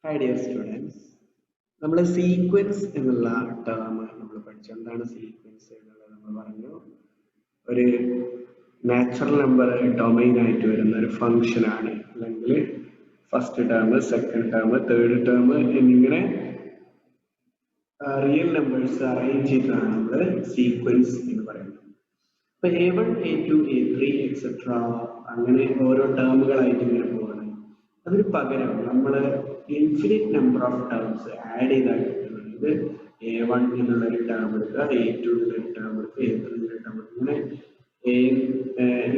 Hi dear students. നമ്മൾ sequence എന്നുള്ള term നമ്മൾ പഠിച്ചു. എന്താണ് സീക്വൻസ് എന്നുള്ളത് നമ്മൾ പറഞ്ഞു. ഒരു നാച്ചുറൽ നമ്പർ ഡൊമൈൻ ആയിട്ട് വരുന്ന ഒരു ഫംഗ്ഷൻ ആണ്. അല്ലെങ്കിൽ first term, second term, third term എന്നിങ്ങനെ റിയൽ നമ്പേഴ്സ് അറേഞ്ച് ചെയ്തിട്ടാണ് നമ്മൾ സീക്വൻസ് എന്ന് പറയുന്നത്. ഇപ്പൊ A1, A2, A3 എക്സെട്ര അങ്ങനെ ഓരോ ടേമുകളായിട്ട് ഇങ്ങനെ പോവാണ്. അതിന് പകരം നമ്മൾ infinite number of terms add ചെയ്താൽ കിട്ടുന്നത് A1 എന്നുള്ള ഒരു ടേം എടുക്കുക, A2 എന്നുള്ള ടേം എടുക്കുക, A3 എന്നുള്ള ടേം എടുക്കുക. ഇങ്ങനെ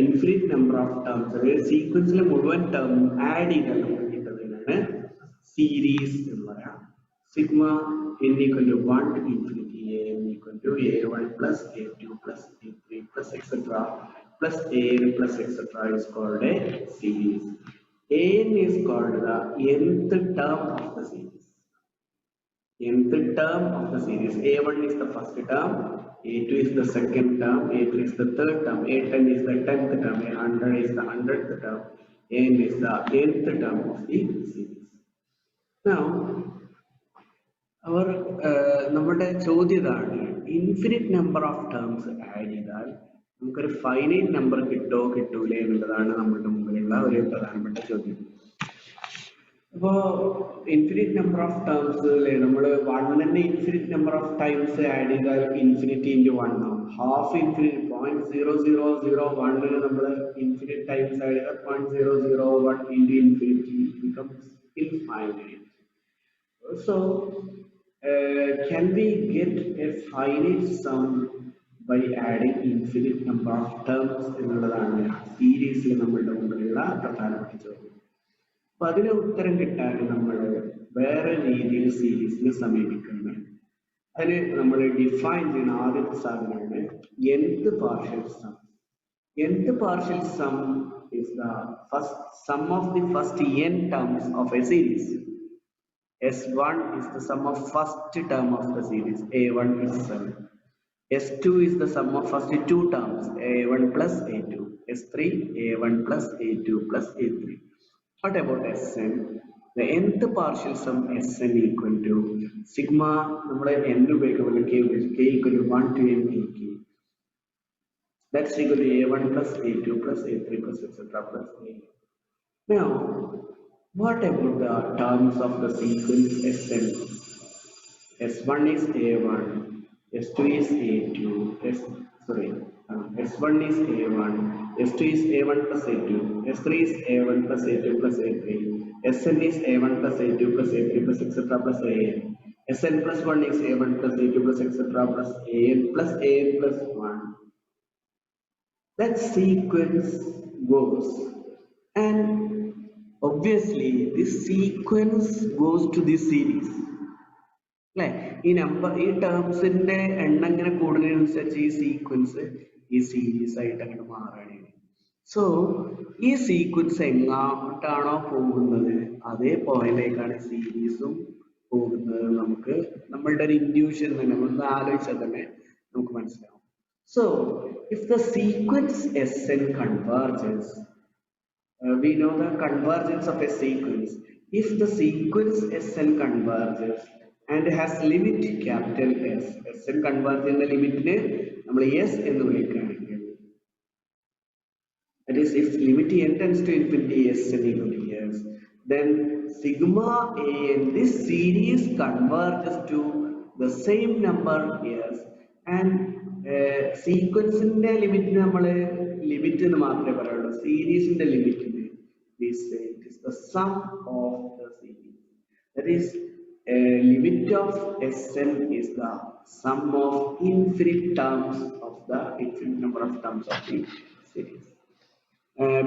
ഇൻഫിനിറ്റ് നമ്പർ ഓഫ് ടേംസ് അതായത് സീക്വൻസിലെ മുഴുവൻ ടേം ആഡ് ചെയ്താൽ നമുക്ക് കിട്ടുന്നതിനാണ് സീരീസ് എന്ന് പറയാം. Sigma n equal to 1 to infinity an equal to a1 plus a2 plus a3 plus etc plus an plus etc is called a series. An is called the nth term of the series. Nth term of the series. A1 is the first term, A2 is the second term, A3 is the third term, A10 is the 10th term, A100 is the 100th term, N is the nth term of the series. Now, നമ്മുടെ ചോദ്യം ഇതാണ്, infinite number of terms add ചെയ്താൽ നമുക്കൊരു finite number കിട്ടൂലേ എന്നുള്ളതാണ് നമ്മുടെ മുമ്പിലുള്ള ഒരു പ്രധാനപ്പെട്ട ചോദ്യം. അപ്പോ ഇൻഫിനിറ്റ് നമ്പർ ഓഫ് ടേംസ് നമ്മൾ വണ്ണിന്റെ infinite number of times add ചെയ്താൽ ഇൻഫിനിറ്റി ഇൻറ്റു വൺ ആവും. ഹാഫ് ഇൻഫിനിറ്റ് 0.0001 നമ്മൾ ഇൻഫിനിറ്റ് ടൈംസ് ആഡ് ചെയ്താൽ 0.001 into infinity becomes infinite. So can we get a finite sum by adding infinite number of terms എന്നുള്ളതാണ് സീരീസിൽ നമ്മളുടെ മുമ്പിലുള്ള പ്രധാനപ്പെട്ട ചോദ്യം. അപ്പൊ അതിന് ഉത്തരം കിട്ടാൻ നമ്മൾ വേറെ രീതിയിൽ സീരീസിനെ സമീപിക്കുന്നത്. അതിന് നമ്മൾ ഡിഫൈൻ ചെയ്യുന്ന ആദ്യത്തെ സാധനമാണ് nth partial sum. nth partial sum is the first sum of the first n terms of a series. S1 is the sum of first term of the series, A1 itself. S2 is the sum of first two terms, A1 plus A2. S3, A1 plus A2 plus A3. What about Sn? The nth partial sum Sn equal to sigma, n k equal to 1 to n k. That's equal to A1 plus A2 plus A3 plus etc. plus A. Now, what about the terms of the sequence Sn? S1 is A1, S2 is A2, S1 is A1, S2 is A1 plus A2, S3 is A1 plus A2 plus A3, Sn is A1 plus A2 plus A3 plus etc. plus An, Sn plus 1 is A1 plus A2 plus etc. plus An plus An plus 1. That sequence goes, and obviously this sequence goes to this series. ഈ number ഈ ടേംസിന്റെ എണ്ണം ഇങ്ങനെ കൂടുന്നതിനനുസരിച്ച് ഈ sequence ഈ series ആയിട്ട് അങ്ങനെ മാറുകയാണ്. സോ ഈ സീക്വൻസ് എങ്ങോട്ടാണോ പോകുന്നത് അതേ പോയിന്റിലേക്കാണ് സീരീസും പോകുന്നത്. നമുക്ക് നമ്മളുടെ ഒരു ഇൻഡ്യൂഷൻ തന്നെ നമ്മൾ ആലോചിച്ചാൽ തന്നെ നമുക്ക് മനസ്സിലാവും. So if the sequence Sn converges, we know the convergence of a sequence. If the sequence Sn converges and has limit capital S, Sn converge in the limit ne nammal S ennu vilikkanengil, that is if limit n tends to infinity Sn equal to S, then sigma an, this series converges to the same number S, and sequence inde limit nammal limit ennu maathre parayallu, series inde limit ne we say it is the sum of the series. That is, limit of Sn is the sum of infinite terms of the infinite number of terms of the series.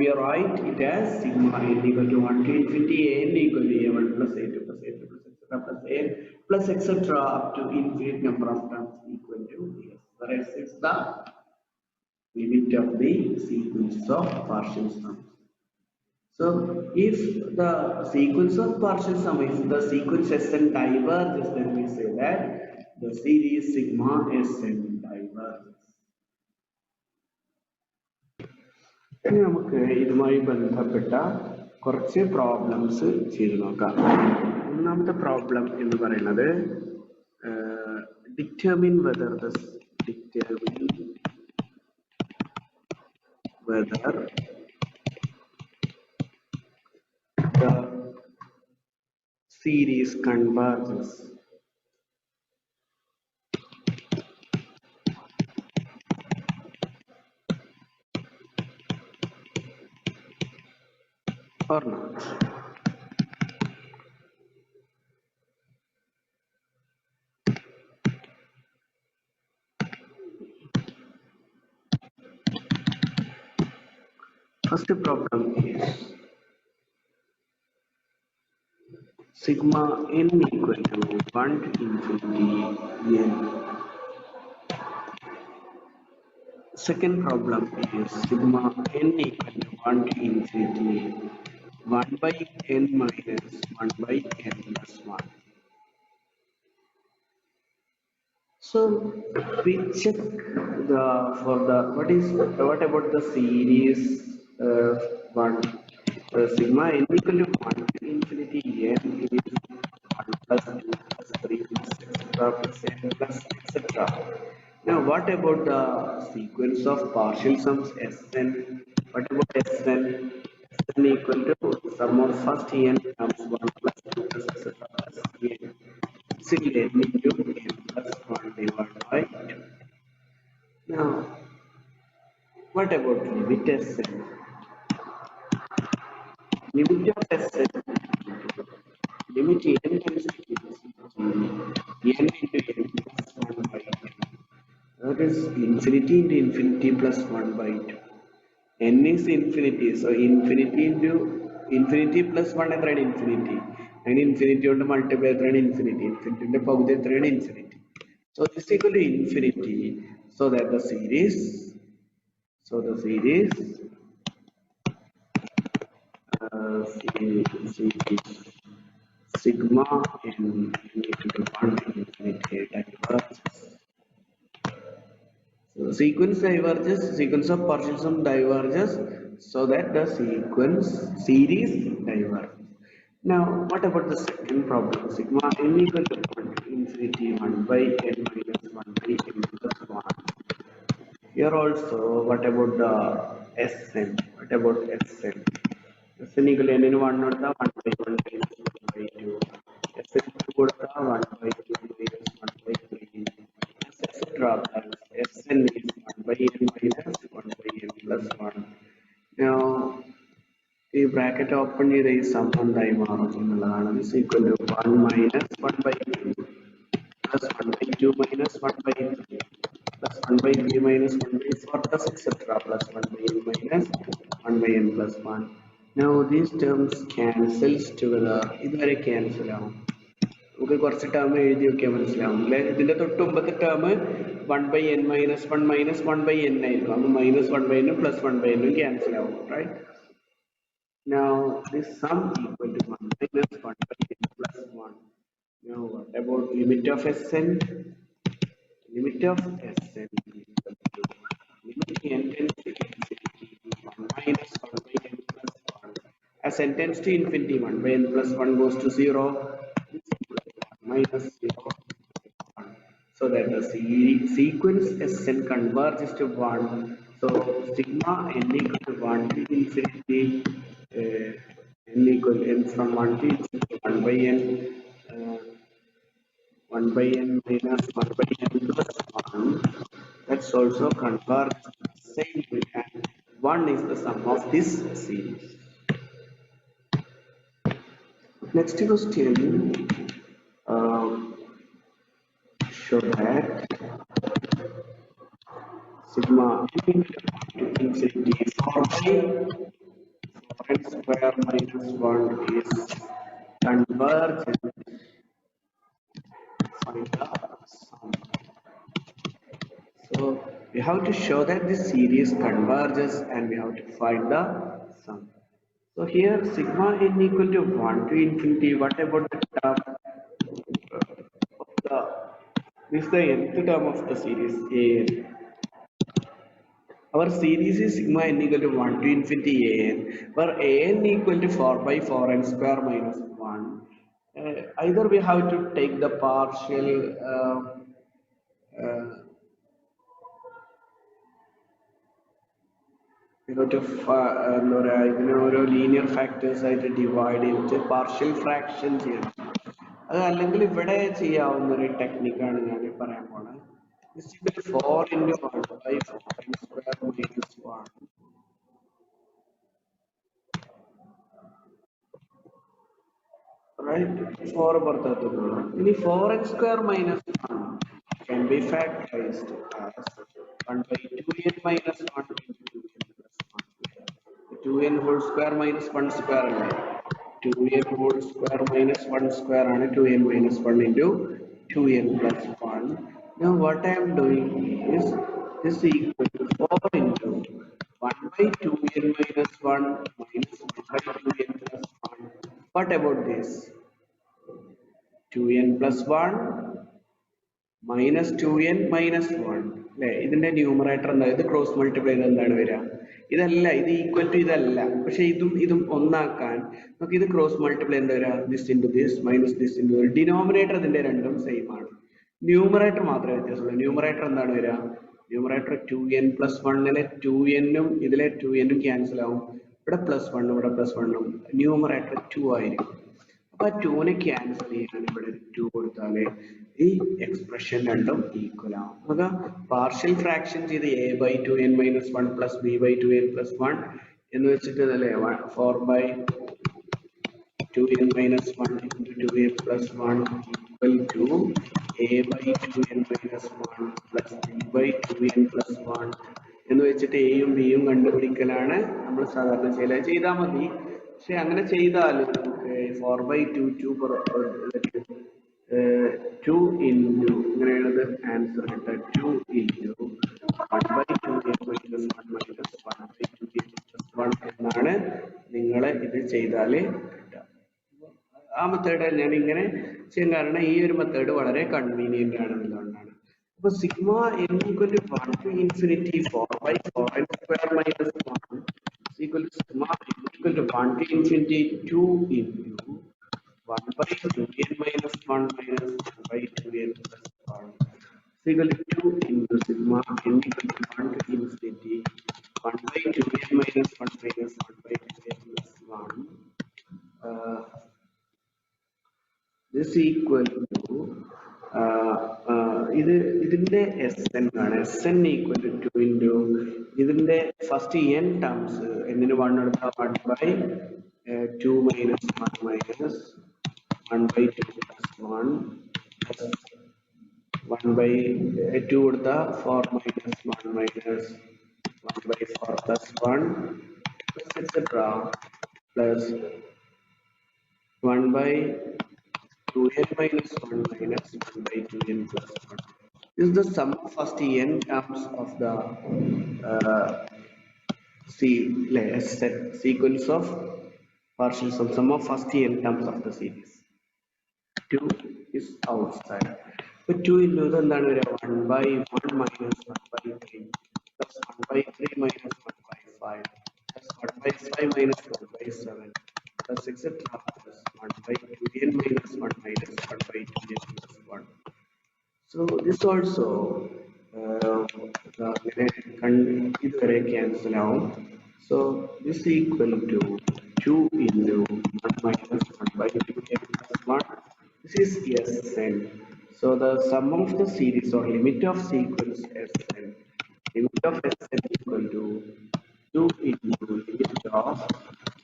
We are right, it has sigma n equal to 1 to infinity n equal to A1 plus A2 plus A3 plus etc. plus n plus etc. up to infinite number of terms equal to S. The rest is the limit of the sequence of partial sums. So if the sequence of partial sum is the sequence Sn diverges, then we say that the series sigma Sn diverges. ഇനി നമുക്ക് ഇതുമായി ബന്ധപ്പെട്ട കുറച്ച് problems ചെയ്ത് നോക്കാം. ഒന്നാമത്തെ problem എന്ന് പറയുന്നത് determine whether the series converges or not. First problem is sigma n equal to 1 to infinity n. Second problem is sigma n equal to 1 to infinity 1 by n minus 1 by n plus 1. So we check the what about the series one sigma n equal to 1 to infinity n is 1 plus 2 plus 3 plus etc plus n plus etc. Now what about the sequence of partial sums Sn? What about Sn? Sn equal to sum of first n comes 1 plus 2 plus etc plus n. Simply n into n plus 1 divided by 2. Now, what about limit Sn? Limit of Sn, limit n tends to infinity, n into n plus 1 by 2. That is infinity into infinity plus 1 by 2. N is infinity, so infinity into infinity plus 1 is infinity. And infinity on the multiplier is infinity. Infinity on the power is infinity. So this is equal to infinity. So that the series, sigma n equal to 1 to infinity diverges. So sequence of partial sum diverges so that the series diverges. Now, what about the second problem? Sigma n equal to 1 to infinity 1 by n minus 1 by n plus 1. Here also, what about the Sn? What about Sn? Sn equal to n in 1 not the 1 by 1 minus 1 by 2. Sn 2 got the 1 by 2 minus 1 by 3. Etc. Sn is 1 by n minus 1 by n plus 1. Now, ഈ bracket open ചെയ്ത ഈ sum എന്തായി മാറും എന്നുള്ളതാണ്. This equal to 1 minus 1 by 2 plus 1 by 2 minus 1 by 3 plus 1 by 3 minus 1 by 4 plus etc plus 1 by n minus 1 by n plus 1. Now these terms cancels together. ഇതുവരെ cancel ആവും. നമുക്ക് കുറച്ച് term എഴുതി നോക്കിയാൽ മനസ്സിലാവും അല്ലെ. ഇതിന്റെ തൊട്ട് മുമ്പത്തെ term 1 by n minus 1 minus 1 by n ആയിരിക്കും. അപ്പൊ minus 1 by n plus 1 by n cancel ആവും, right? Now this sum equal to 1 minus 1 by n plus 1. Now what about limit of Sn? Limit of Sn equal to limit n tends to infinity 1 minus 1 by n plus 1. As n tends to infinity 1 by n plus 1 goes to 0. This equal to 1 minus 0 1. So that the sequence Sn converges to 1. So sigma n equal to 1 to infinity n equal n from 1 to infinity 1 by n 1 by n minus 1 by n plus 1. That's also converges to the same way, and 1 is the sum of this series. Next question, show that sigma n to infinity 4 by 4n square minus 1 is convergent. Find the sum. So we have to show that this series converges and we have to find the sum. So here sigma n equal to 1 to infinity. What about the term of this is the nth term of the series a n. Our series is sigma n equal to 1 to infinity an, where an equal to 4 by 4n square minus 1. Either we have to take the partial uh, we have to linear factors ആയിട്ട് divide ചെയ്തിട്ട് partial fraction ചെയ്യണം. അത് അല്ലെങ്കിൽ ഇവിടെ ചെയ്യാവുന്ന ഒരു ടെക്നിക്കാണ് ഞാൻ പറയാൻ പോണത്. This is 4 into 1 by 4n square minus 1. Right? 4 പുറത്തെത്തുന്നു. ഇനി 4n square minus 1 can be factorized as 1 by 2n minus 1 into 2n plus 1. 2n whole square minus 1 square അല്ലേ? 2n whole square minus 1 square ആണ് 2n minus 1 into 2n plus 1. Now what I am doing is this is equal to 4 into 1 by 2n minus 1 minus 1 by 2n plus 1. What about this? 2n plus 1 minus 2n minus 1. അല്ലേ? ഇതിന്റെ numerator എന്താ? ഇത് cross multiply ചെയ്ത് എന്താണ് വരിക? ഇതല്ല, ഇത് equal to ഇതല്ല. പക്ഷെ ഇതും ഒന്നാക്കാൻ നമുക്ക് ഇത് ക്രോസ് മൾട്ടിപ്ലൈ എന്താ വരിക? This into this minus this into denominator ഇതിന്റെ രണ്ടും സെയിം ആണ്. ന്യൂമറേറ്റർ മാത്രമേ വ്യത്യാസമുള്ളൂ. ന്യൂമറേറ്റർ എന്താണ് വരിക? ന്യൂമറേറ്റർ 2n plus 1 2n ഇതിലെ 2n ക്യാൻസൽ ആവും. ഇവിടെ പ്ലസ് 1 ഇവിടെ പ്ലസ് 1 ന്യൂമറേറ്റർ 2 ആയിരിക്കും. അപ്പൊ 2നെ ക്യാൻസൽ ചെയ്യാൻ ഇവിടെ 2 കൊടുത്താല് ഈ എക്സ്പ്രഷൻ രണ്ടും ഈക്വൽ ആവും. നമുക്ക് പാർഷ്യൽ ഫ്രാക്ഷൻ ചെയ്ത് a by 2n minus 1 plus b by 2n plus 1 എന്ന് വെച്ചിട്ട് അല്ലേ 4 by 2n minus 1 into 2n plus 1 equal to a by 2n minus 1 plus b by 2n plus 1 എന്ന് വെച്ചിട്ട് എയും ബിയും കണ്ടുപിടിക്കലാണ് നമ്മൾ സാധാരണ ചെയ്താൽ മതി. പക്ഷെ അങ്ങനെ ചെയ്താൽ നമുക്ക് 4 by 2 2 into ഇങ്ങനെയുള്ളത് ആൻസർ കിട്ടുക 2 into 1 by 2n minus 1 minus 1 by 2n plus 1 എന്നാണ് നിങ്ങൾ ഇത് ചെയ്താൽ കിട്ടുക. ആ മെത്തേഡ് ഞാൻ ഇങ്ങനെ ചെയ്യാൻ കാരണം ഈ ഒരു മെത്തേഡ് വളരെ കൺവീനിയന്റ് ആണെന്നുള്ളതാണ്. അപ്പൊ sigma n equal to 1 to infinity 4 by 4n square minus 1 is equal to sigma n equal to 1 to infinity 2 into 1 by 2n minus 1 minus 1 by 2n plus 1 is equal to 2 into sigma n equal to 1 to infinity 1 by 2n minus 1 minus 1 by 2n plus 1. This equal to ഇതിന്റെ Sn ആണ്. Sn equal to 2 into ഇതിന്റെ first n terms എന്നിന് 1 എടുത്താൽ 1 by 2 minus 1 minus 1 by 2 plus 1 plus 1 by 2 എടുത്താൽ 4 minus 1 minus 1 by 4 plus 1 plus etc plus 1 by 2n minus 1 minus 1 by 2n plus 1. This is the sum of first n terms of the sequence of partial sum of first n terms of the series. 2 is outside. So 2 into the 1 by 1 minus 1 by 3 plus 1 by 3 minus 1 by 5 plus 1 by 5 minus 1 by 7 plus etc plus 1 by 2n minus 1 minus 1 by 2n plus 1. So this also ഇതുവരെ cancel ആവും. So this is equal to 2 into 1 minus 1 by 2n plus 1. This is Sn. So the sum of the series or limit of sequence Sn, limit of Sn equal to 2 into limit of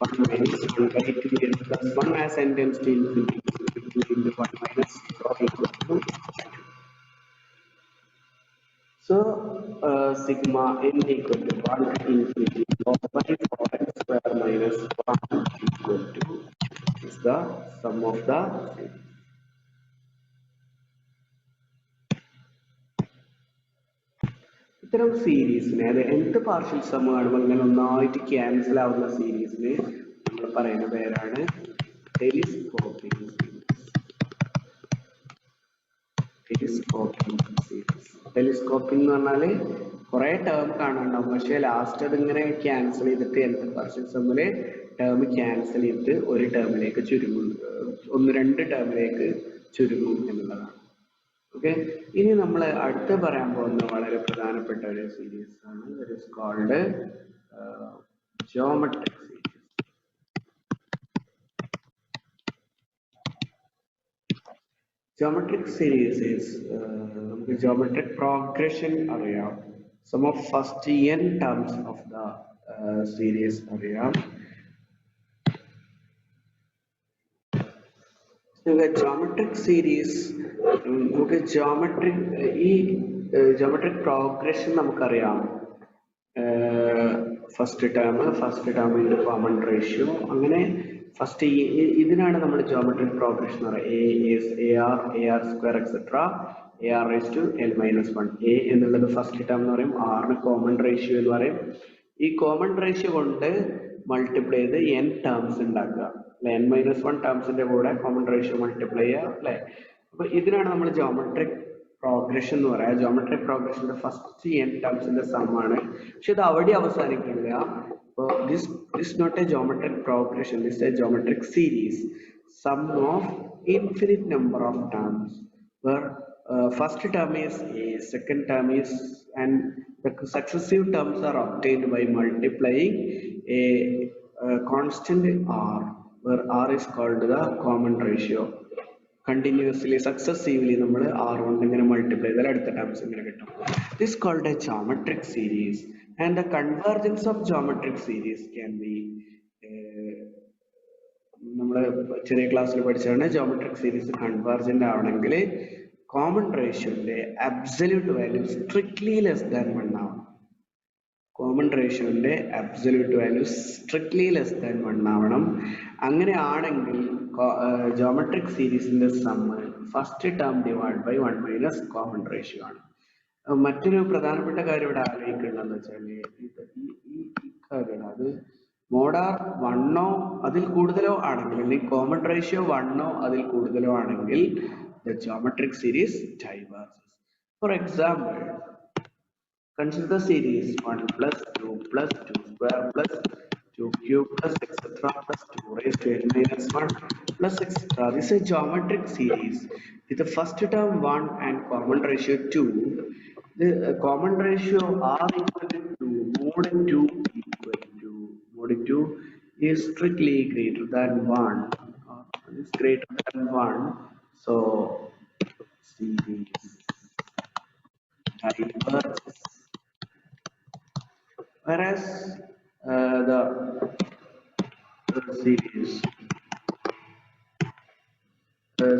1 minus 1 by 2n plus 1 as n tends to infinity 2 into 1 minus 0 equal to 2. So sigma n equal to 1 to infinity 4 by 4n square minus 1 equal to is the sum of the series. ഇത്തരം സീരീസിനെ അത് എന്ത് partial some കാണുമ്പോൾ ഇങ്ങനെ ഒന്നായിട്ട് cancel ആവുന്ന സീരീസിന് നമ്മൾ പറയുന്ന പേരാണ് telescopic series. Telescoping series. Telescoping എന്ന് പറഞ്ഞാല് കുറെ ടേം കാണാനുണ്ടാവും, പക്ഷെ ലാസ്റ്റ് അതിങ്ങനെ ക്യാൻസൽ ചെയ്തിട്ട് nth പാർഷ്യൽ സമ്മില് ടേം ക്യാൻസൽ ചെയ്തിട്ട് ഒരു ടേമിലേക്ക് ചുരുങ്ങും, ഒന്ന് രണ്ട് ടേമിലേക്ക് ചുരുങ്ങും എന്നുള്ളതാണ്. ഓക്കെ, ഇനി നമ്മൾ അടുത്ത് പറയാൻ പോകുന്ന വളരെ പ്രധാനപ്പെട്ട ഒരു സീരീസ് ആണ്. It is called geometric series. Geometric series is നമുക്ക് geometric progression അറിയാം. Some of first n terms of the series അറിയാം. Geometric series നമുക്ക് geometric progression നമുക്കറിയാം. First term into common ratio, അങ്ങനെ ഫസ്റ്റ് ഇതിനാണ് നമ്മൾ ജോമെട്രിക് പ്രോഗ്രഷൻ എന്ന് പറയുക. A r square etcetera a r raise to l minus one. A എന്നുള്ളത് first term എന്ന് പറയും, ആറിന് കോമൺ റേഷ്യോ എന്ന് പറയും. ഈ കോമൺ റേഷ്യോ കൊണ്ട് മൾട്ടിപ്ലൈ ചെയ്ത് n ടേംസ് ഉണ്ടാക്കുക അല്ലെ, n മൈനസ് വൺ ടേംസിന്റെ കൂടെ കോമൺ റേഷ്യോ മൾട്ടിപ്ലൈ ചെയ്യുക അല്ലെ. അപ്പൊ ഇതിനാണ് നമ്മൾ ജോമെട്രിക് പ്രോഗ്രഷൻ എന്ന് പറയാം. ജോമെട്രിക് പ്രോഗ്രഷന്റെ ഫസ്റ്റ് n ടേംസിന്റെ സം ആണ്, പക്ഷെ ഇത് അവിടെ അവസാനിക്കില്ല. This is not a geometric progression, this is a geometric series, sum of infinite number of terms, where first term is a, second term is, and the successive terms are obtained by multiplying a constant r, where r is called the common ratio. Continuously successively നമ്മൾ r കൊണ്ട് ഇങ്ങനെ multiply ചെയ്താൽ അടുത്ത terms ഇങ്ങനെ കിട്ടും. This is called a geometric series, and the convergence of geometric series can be നമ്മൾ ചെറിയ ക്ലാസ്സിൽ പഠിച്ചാണ്. ജോമെട്രിക് സീരീസ് കൺവേർജന്റ് ആവണമെങ്കിൽ കോമൺ റേഷ്യോന്റെ absolute value strictly less than 1 ആവണം. കോമൺ റേഷ്യോന്റെ absolute value strictly less than 1 ആവണം. അങ്ങനെ ആണെങ്കിൽ ജോമെട്രിക് സീരീസിന്റെ sum first term divide by 1 minus common ratio ആണ്. മറ്റൊരു പ്രധാനപ്പെട്ട കാര്യം ഇവിടെ ആലോചിക്കേണ്ടതെന്ന് വെച്ചാൽ ഈ കാര്യമാണ്, അത് മോഡാർ 1 അതിൽ കൂടുതലോ ആണെങ്കിൽ, അല്ലെങ്കിൽ കോമൺ റേഷ്യോ 1 അതിൽ കൂടുതലോ ആണെങ്കിൽ the geometric series diverges. For example, consider the series 1 plus 2 plus 2 square plus 2 cube plus etc plus 2 raised to n minus 1 plus etc. This is a geometric series with the first term 1 and common ratio 2. The common ratio r equal to 2, mod 2 equal to, mod 2 is strictly greater than 1, is greater than 1. So series diverges, whereas the series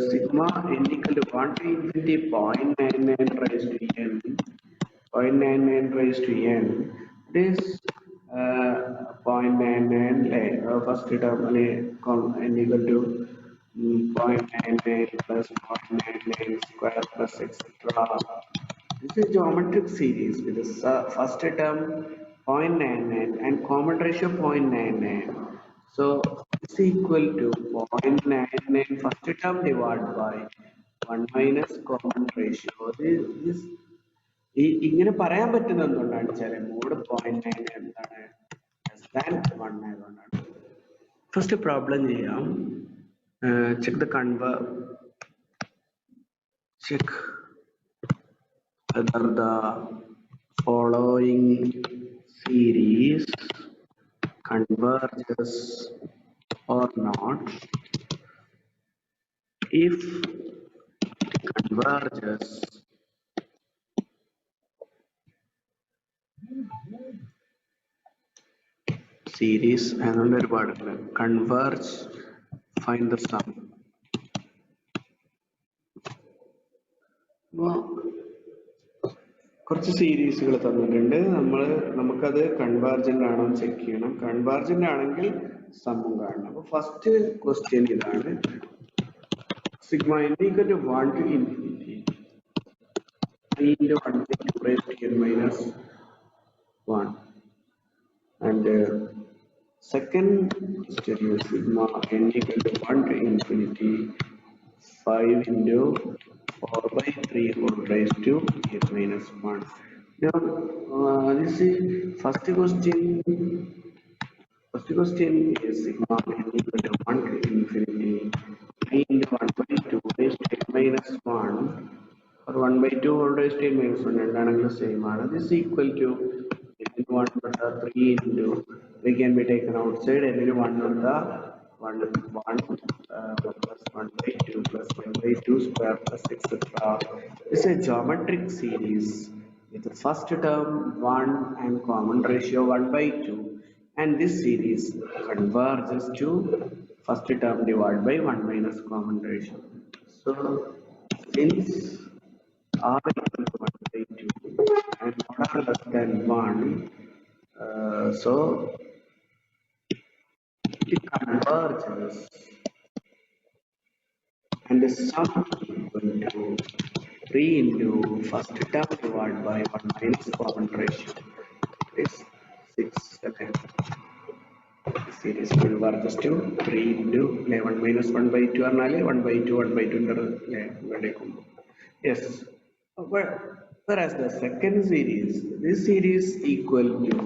sigma n equal to 1 to infinity 0.99 raised to n, 0.99 raised to n, this 0.99 first term n equal to 0.99 plus 0.99 square plus etc. This is a geometric series with the first term 0.99 and common ratio 0.99. So it's equal to 0.99 first term divided by 1 minus common ratio. This ഇങ്ങനെ പറയാൻ പറ്റുന്ന എന്തുകൊണ്ടാണ് വെച്ചാൽ mode 0.9 എന്താണ് less than 1 ആയതുകൊണ്ടാണ്. First problem ചെയ്യാം. check whether the following series converges or not. If it converges, series and converge, find the sum. കുറച്ച് സീരീസുകൾ തന്നിട്ടുണ്ട്, നമുക്കത് കൺവേർജന്റ് ആണോ ചെക്ക് ചെയ്യണം. കൺവേർജന്റ് ആണെങ്കിൽ സമ്മും കാണണം. അപ്പൊ ഫസ്റ്റ് ക്വസ്റ്റ്യൻ ഇതാണ്, sigma n equal to 1 to infinity 3 into 1 to 2 raised to n minus 1, and second question is sigma n equal to 1 to infinity 5 into 4 by 3 whole raised to 8 minus 1. Now, this is first question is sigma n equal to 1 to infinity 3 into 1 by 2 raised to 8 minus 1 or 1 by 2 whole raised to 8 minus 1 രണ്ടാണെങ്കിലും same ആണ്. This is equal to n into 1 but 3 into 3 can be taken outside n into 1 on the 1 plus 1 by 2 plus 1 by 2 square plus etc. This is a geometric series with the first term 1 and common ratio 1 by 2, and this series converges to first term divided by 1 minus common ratio. So since r equal to 1 by 2 and r less than 1, so it converges and the sum equal to 3 into first term divided by 1 minus common ratio is 6 7. Series converges to 3 into 1 minus 1 by 2 or 1 by 2 1 by 2. Yes, whereas the second series, this series equal to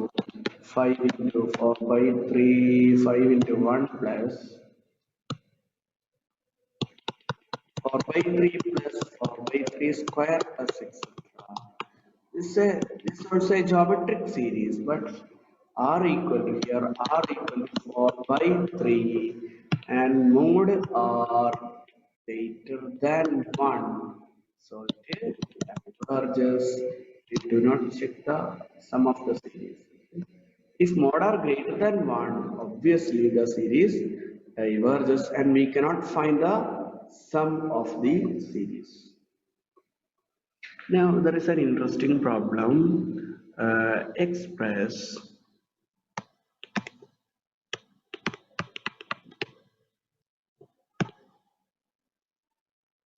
5 into 4 by 3 5 into 1 plus 4 by 3 plus 4 by 3 square plus 6. This is also a geometric series, but r equal to here r equal to 4 by 3 and mode r greater than 1. So it diverges. We do not check the sum of the series. If mod are greater than 1, obviously the series diverges and we cannot find the sum of the series. Now there is an interesting problem. Express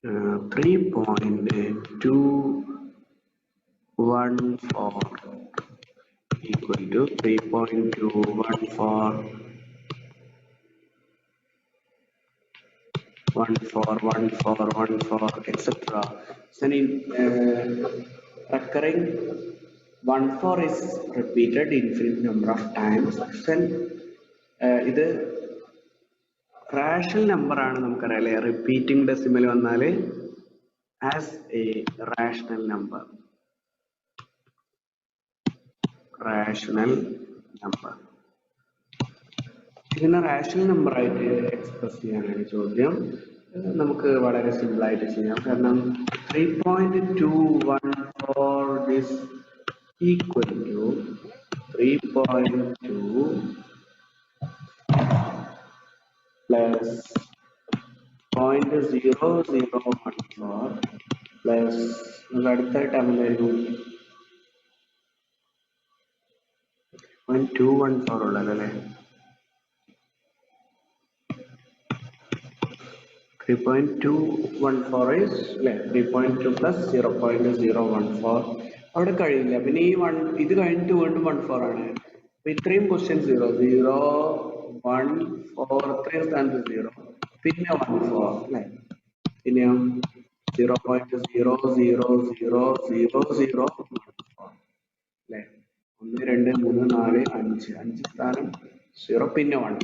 3.214 equal to 3.214 etc. So recurring 14 is repeated infinite number of times. Then ഇത് rational number ആണ് നമുക്കറിയാലേ, repeating decimal വന്നാല് as a rational number. ഇതിനെ rational number ആയിട്ട് express ചെയ്യാനാണ് ചോദ്യം. നമുക്ക് വളരെ simple ആയിട്ട് ചെയ്യാം. കാരണം 3.214 is equal to 3.2 plus 0.0014 plus അടുത്ത ടേം എന്തായിരിക്കും 0.214 ഉള്ളതല്ലേ. 3.214 is 3.2 plus 0.014 അവിടെ കഴിയില്ല. പിന്നെ ഈ ഇത് കഴിഞ്ഞിട്ട് വീണ്ടും 14 ആണ്. അപ്പൊ ഇത്രയും ക്വസ്റ്റ്യൻ 0 0 1 4 ഇത്രയും സ്ഥാനത്ത് 0 പിന്നെ 14 അല്ലെ, പിന്നെയോ 0.0000014 അല്ലെ, 1 2 3 4 5 സ്ഥാനം 0 പിന്നെ 1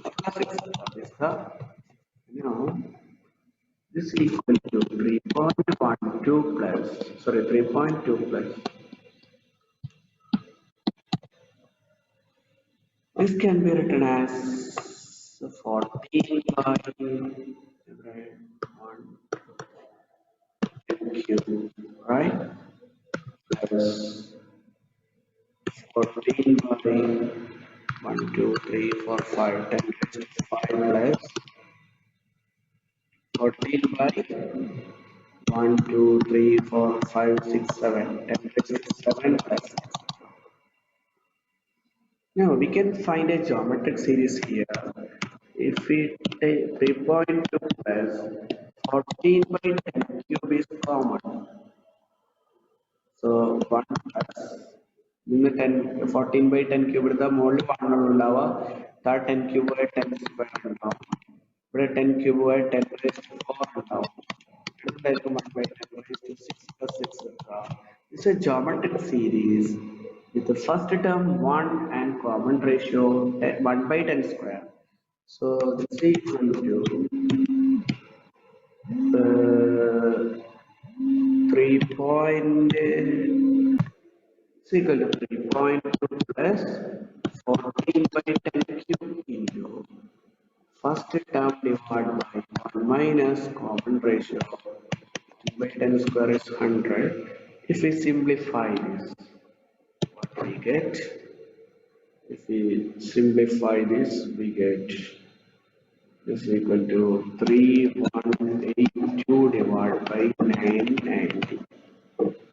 this is equal to 3.12 plus 3.2 plus this can be written as 14 by 1 cube, right, plus 14 by 1 2 3 4 5 10 raised to 5 plus 14 by 1 2 3 4 5 6 7 10 raised to 7 plus. Now we can find a geometric series here. If we take 3.2 plus 14 by 10 cube is common. So 1 plus 14 by 10 cube the more 1 ഉണ്ടാവുക, 10 cube by 10 square ഉണ്ടാവും. ഇവിടെ 10 cube by 10 raised to 4 ഉണ്ടാവും. 1 by 10 raised It's a geometric series with the first term 1 and common ratio 1 by 10 square. So this is equal to 3 point is equal to 3.2 plus 14 by 10 cube into first term divided by 1 minus common ratio 2 by 10 square is 100. If we simplify this, what we get? If we simplify this, we get this equal to 3182 divided by 990.